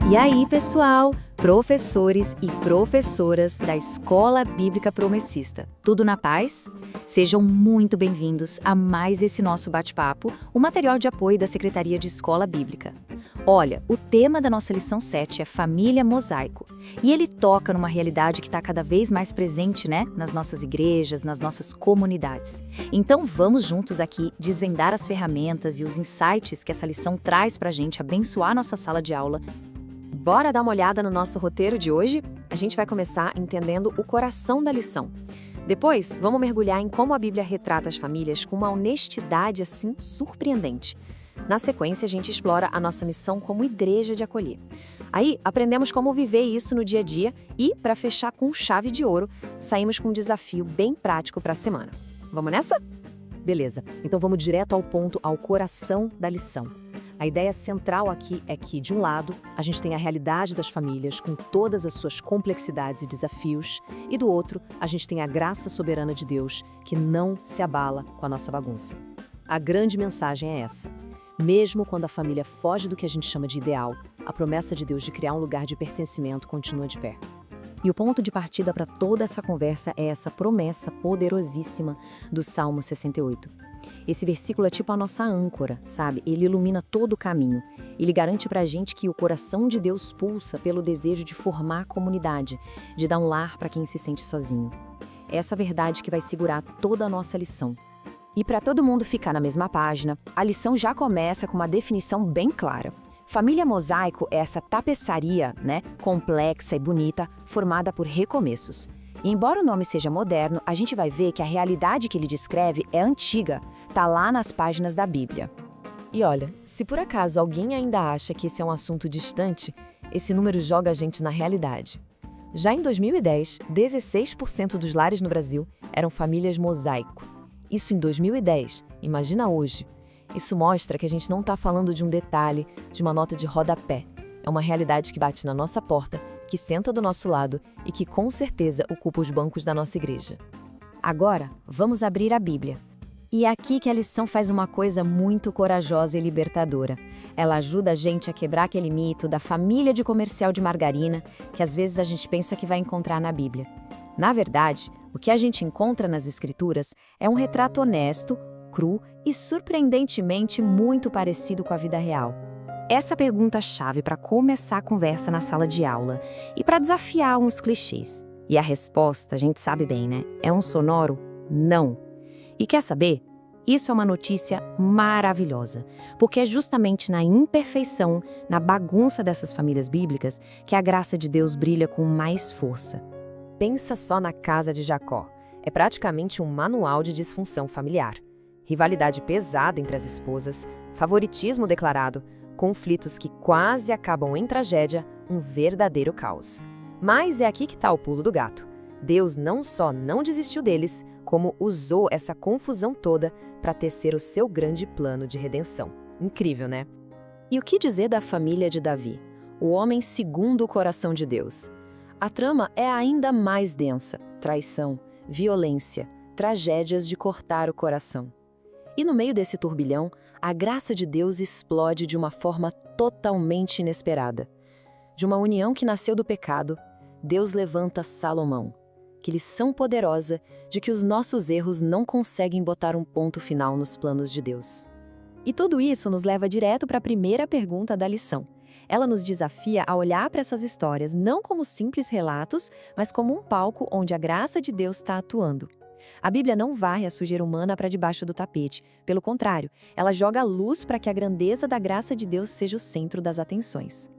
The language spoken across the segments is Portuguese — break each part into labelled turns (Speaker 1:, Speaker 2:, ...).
Speaker 1: E aí, pessoal, professores e professoras da Escola Bíblica Promessista, tudo na paz? Sejam muito bem-vindos a mais esse nosso bate-papo, o material de apoio da Secretaria de Escola Bíblica. Olha, o tema da nossa lição 7 é Família Mosaico, e ele toca numa realidade que está cada vez mais presente, né, nas nossas igrejas, nas nossas comunidades. Então vamos juntos aqui desvendar as ferramentas e os insights que essa lição traz para a gente abençoar nossa sala de aula.
Speaker 2: Bora dar uma olhada no nosso roteiro de hoje? A gente vai começar entendendo o coração da lição. Depois, vamos mergulhar em como a Bíblia retrata as famílias com uma honestidade assim surpreendente. Na sequência, a gente explora a nossa missão como igreja de acolher. Aí, aprendemos como viver isso no dia a dia e, para fechar com chave de ouro, saímos com um desafio bem prático para a semana. Vamos nessa?
Speaker 3: Beleza, então vamos direto ao ponto, ao coração da lição. A ideia central aqui é que, de um lado, a gente tem a realidade das famílias com todas as suas complexidades e desafios, e do outro, a gente tem a graça soberana de Deus que não se abala com a nossa bagunça. A grande mensagem é essa. Mesmo quando a família foge do que a gente chama de ideal, a promessa de Deus de criar um lugar de pertencimento continua de pé. E o ponto de partida para toda essa conversa é essa promessa poderosíssima do Salmo 68. Esse versículo é tipo a nossa âncora, sabe? Ele ilumina todo o caminho. Ele garante pra gente que o coração de Deus pulsa pelo desejo de formar comunidade, de dar um lar para quem se sente sozinho. É essa verdade que vai segurar toda a nossa lição. E para todo mundo ficar na mesma página, a lição já começa com uma definição bem clara. Família mosaico é essa tapeçaria, né, complexa e bonita, formada por recomeços. E embora o nome seja moderno, a gente vai ver que a realidade que ele descreve é antiga, tá lá nas páginas da Bíblia.
Speaker 2: E olha, se por acaso alguém ainda acha que esse é um assunto distante, esse número joga a gente na realidade. Já em 2010, 16% dos lares no Brasil eram famílias mosaico. Isso em 2010, imagina hoje. Isso mostra que a gente não está falando de um detalhe, de uma nota de rodapé. É uma realidade que bate na nossa porta, que senta do nosso lado e que com certeza ocupa os bancos da nossa igreja.
Speaker 1: Agora, vamos abrir a Bíblia. E é aqui que a lição faz uma coisa muito corajosa e libertadora. Ela ajuda a gente a quebrar aquele mito da família de comercial de margarina que às vezes a gente pensa que vai encontrar na Bíblia. Na verdade, o que a gente encontra nas Escrituras é um retrato honesto, cru e surpreendentemente muito parecido com a vida real. Essa pergunta-chave para começar a conversa na sala de aula e para desafiar uns clichês. E a resposta, a gente sabe bem, né? É um sonoro não. E quer saber? Isso é uma notícia maravilhosa, porque é justamente na imperfeição, na bagunça dessas famílias bíblicas, que a graça de Deus brilha com mais força.
Speaker 2: Pensa só na casa de Jacó. É praticamente um manual de disfunção familiar. Rivalidade pesada entre as esposas, favoritismo declarado, conflitos que quase acabam em tragédia, um verdadeiro caos. Mas é aqui que está o pulo do gato. Deus não só não desistiu deles, como usou essa confusão toda para tecer o seu grande plano de redenção. Incrível, né? E o que dizer da família de Davi, o homem segundo o coração de Deus? A trama é ainda mais densa: traição, violência, tragédias de cortar o coração. E no meio desse turbilhão, a graça de Deus explode de uma forma totalmente inesperada. De uma união que nasceu do pecado, Deus levanta Salomão. Que lição poderosa de que os nossos erros não conseguem botar um ponto final nos planos de Deus. E tudo isso nos leva direto para a primeira pergunta da lição. Ela nos desafia a olhar para essas histórias não como simples relatos, mas como um palco onde a graça de Deus está atuando. A Bíblia não varre a sujeira humana para debaixo do tapete. Pelo contrário, ela joga luz para que a grandeza da graça de Deus seja o centro das atenções.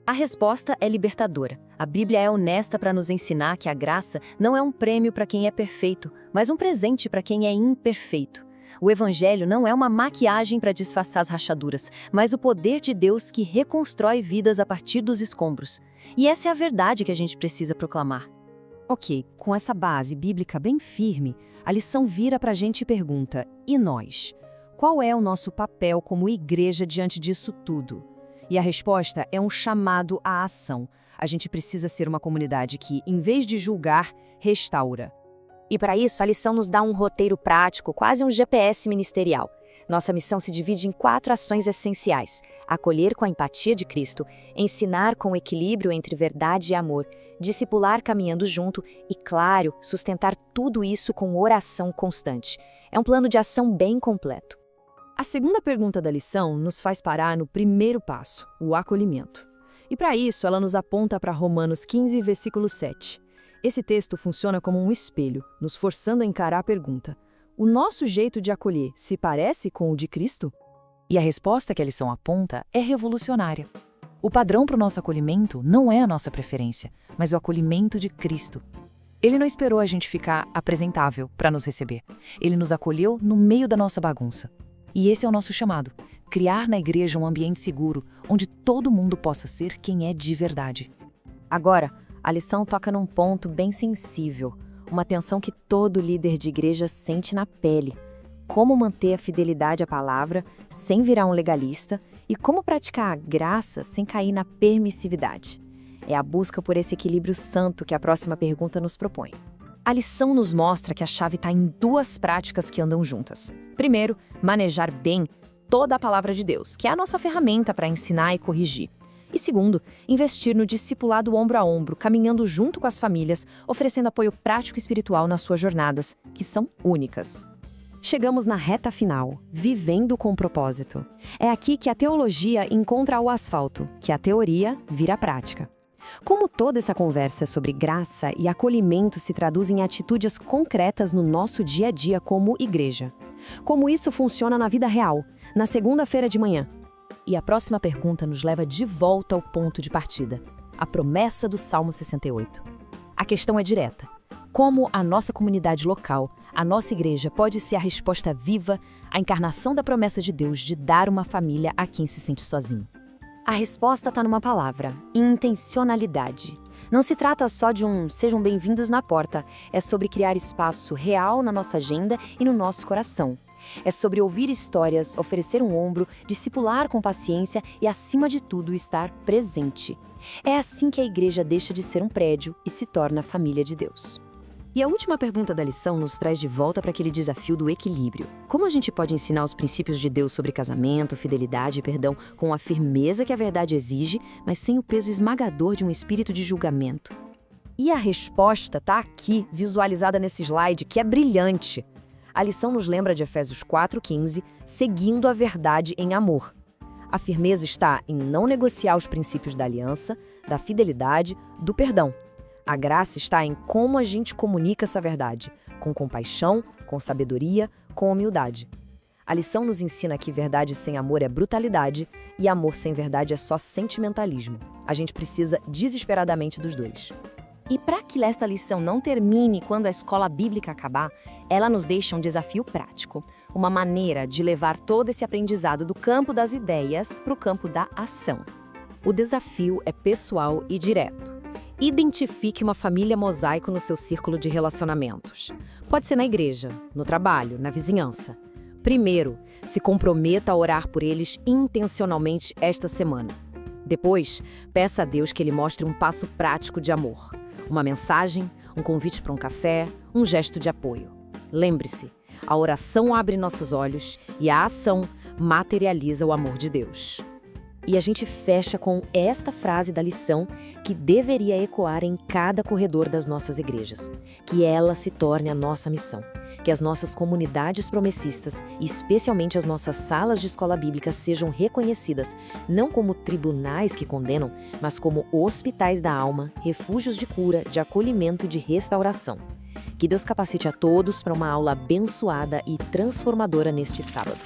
Speaker 1: A resposta é libertadora. A Bíblia é honesta para nos ensinar que a graça não é um prêmio para quem é perfeito, mas um presente para quem é imperfeito. O Evangelho não é uma maquiagem para disfarçar as rachaduras, mas o poder de Deus que reconstrói vidas a partir dos escombros. E essa é a verdade que a gente precisa proclamar.
Speaker 3: Ok, com essa base bíblica bem firme, a lição vira para a gente e pergunta: e nós? Qual é o nosso papel como igreja diante disso tudo? E a resposta é um chamado à ação. A gente precisa ser uma comunidade que, em vez de julgar, restaura.
Speaker 1: E para isso, a lição nos dá um roteiro prático, quase um GPS ministerial. Nossa missão se divide em 4 ações essenciais: acolher com a empatia de Cristo, ensinar com equilíbrio entre verdade e amor, discipular caminhando junto e, claro, sustentar tudo isso com oração constante. É um plano de ação bem completo.
Speaker 2: A segunda pergunta da lição nos faz parar no primeiro passo, o acolhimento. E para isso, ela nos aponta para Romanos 15, versículo 7. Esse texto funciona como um espelho, nos forçando a encarar a pergunta: o nosso jeito de acolher se parece com o de Cristo?
Speaker 4: E a resposta que a lição aponta é revolucionária. O padrão para o nosso acolhimento não é a nossa preferência, mas o acolhimento de Cristo. Ele não esperou a gente ficar apresentável para nos receber. Ele nos acolheu no meio da nossa bagunça. E esse é o nosso chamado: criar na igreja um ambiente seguro, onde todo mundo possa ser quem é de verdade.
Speaker 1: Agora, a lição toca num ponto bem sensível, uma tensão que todo líder de igreja sente na pele. Como manter a fidelidade à palavra sem virar um legalista e como praticar a graça sem cair na permissividade. É a busca por esse equilíbrio santo que a próxima pergunta nos propõe. A lição nos mostra que a chave está em 2 práticas que andam juntas. Primeiro, manejar bem toda a palavra de Deus, que é a nossa ferramenta para ensinar e corrigir. E segundo, investir no discipulado ombro a ombro, caminhando junto com as famílias, oferecendo apoio prático e espiritual nas suas jornadas, que são únicas.
Speaker 2: Chegamos na reta final, vivendo com propósito. É aqui que a teologia encontra o asfalto, que a teoria vira prática. Como toda essa conversa sobre graça e acolhimento se traduz em atitudes concretas no nosso dia a dia como igreja? Como isso funciona na vida real, na segunda-feira de manhã? E a próxima pergunta nos leva de volta ao ponto de partida, a promessa do Salmo 68. A questão é direta: como a nossa comunidade local, a nossa igreja, pode ser a resposta viva à encarnação da promessa de Deus de dar uma família a quem se sente sozinho?
Speaker 1: A resposta está numa palavra: intencionalidade. Não se trata só de sejam bem-vindos na porta, é sobre criar espaço real na nossa agenda e no nosso coração. É sobre ouvir histórias, oferecer um ombro, discipular com paciência e, acima de tudo, estar presente. É assim que a igreja deixa de ser um prédio e se torna a família de Deus.
Speaker 2: E a última pergunta da lição nos traz de volta para aquele desafio do equilíbrio. Como a gente pode ensinar os princípios de Deus sobre casamento, fidelidade e perdão com a firmeza que a verdade exige, mas sem o peso esmagador de um espírito de julgamento? E a resposta está aqui, visualizada nesse slide, que é brilhante. A lição nos lembra de Efésios 4,15, seguindo a verdade em amor. A firmeza está em não negociar os princípios da aliança, da fidelidade, do perdão. A graça está em como a gente comunica essa verdade, com compaixão, com sabedoria, com humildade. A lição nos ensina que verdade sem amor é brutalidade e amor sem verdade é só sentimentalismo. A gente precisa desesperadamente dos dois. E para que esta lição não termine quando a escola bíblica acabar, ela nos deixa um desafio prático, uma maneira de levar todo esse aprendizado do campo das ideias para o campo da ação. O desafio é pessoal e direto. Identifique uma família mosaico no seu círculo de relacionamentos. Pode ser na igreja, no trabalho, na vizinhança. Primeiro, se comprometa a orar por eles intencionalmente esta semana. Depois, peça a Deus que Ele mostre um passo prático de amor. Uma mensagem, um convite para um café, um gesto de apoio. Lembre-se, a oração abre nossos olhos e a ação materializa o amor de Deus. E a gente fecha com esta frase da lição que deveria ecoar em cada corredor das nossas igrejas. Que ela se torne a nossa missão. Que as nossas comunidades promessistas, e especialmente as nossas salas de escola bíblica, sejam reconhecidas não como tribunais que condenam, mas como hospitais da alma, refúgios de cura, de acolhimento e de restauração. Que Deus capacite a todos para uma aula abençoada e transformadora neste sábado.